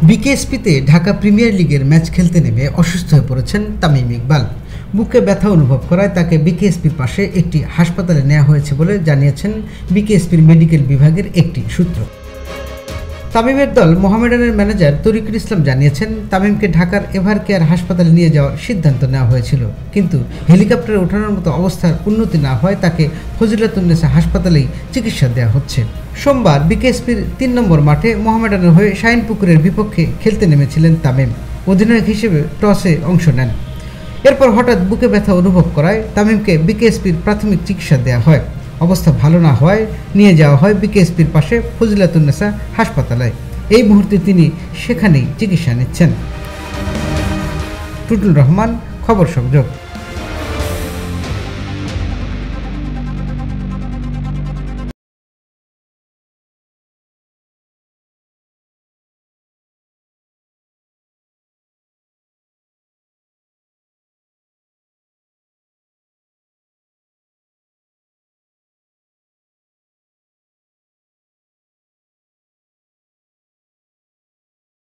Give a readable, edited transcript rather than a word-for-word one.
বিকেএসপিতে Dhaka premier লিগের match খেলতে নেমে অসুস্থ হয়ে পড়েছেন তামিম ইকবাল। বুকে ব্যথা অনুভব করায় তাকে বিকেএসপির পাশে একটি হাসপাতালে নেওয়া হয়েছে বলে জানিয়েছেন বিকেএসপির মেডিকেল বিভাগের একটি সূত্র। তামিমের দল মোহামেডানের ম্যানেজার তরিকুল ইসলাম জানিয়েছেন, তামিমকে ঢাকার এভার কেয়ার হাসপাতালে নিয়ে যাওয়ার সিদ্ধান্ত নেওয়া হয়েছিল, কিন্তু হেলিকপ্টারে ওঠানোর মতো অবস্থার উন্নতি না হয় তাকে ফজিলাতুন্নেসা হাসপাতালেই চিকিৎসা দেওয়া হচ্ছে। সোমবার বিকেএসপির ৩ নম্বর মাঠে মোহামেডানের হয়ে শাহিনপুকুরের বিপক্ষে খেলতে নেমেছিলেন তামিম। অধিনায়ক হিসেবে টসে অংশ নেন। এরপর হঠাৎ বুকে ব্যথা অনুভব করায় তামিমকে বিকেএসপির প্রাথমিক চিকিৎসা দেওয়া হয়। অবস্থা ভালো না হওয়ায় নিয়ে যাওয়া হয় বিকেএসপির পাশে ফজিলাতুন্নেসা হাসপাতালে। এই মুহূর্তে তিনি সেখানেই চিকিৎসা নিচ্ছেন। টুটুল রহমান, খবর সংযোগ।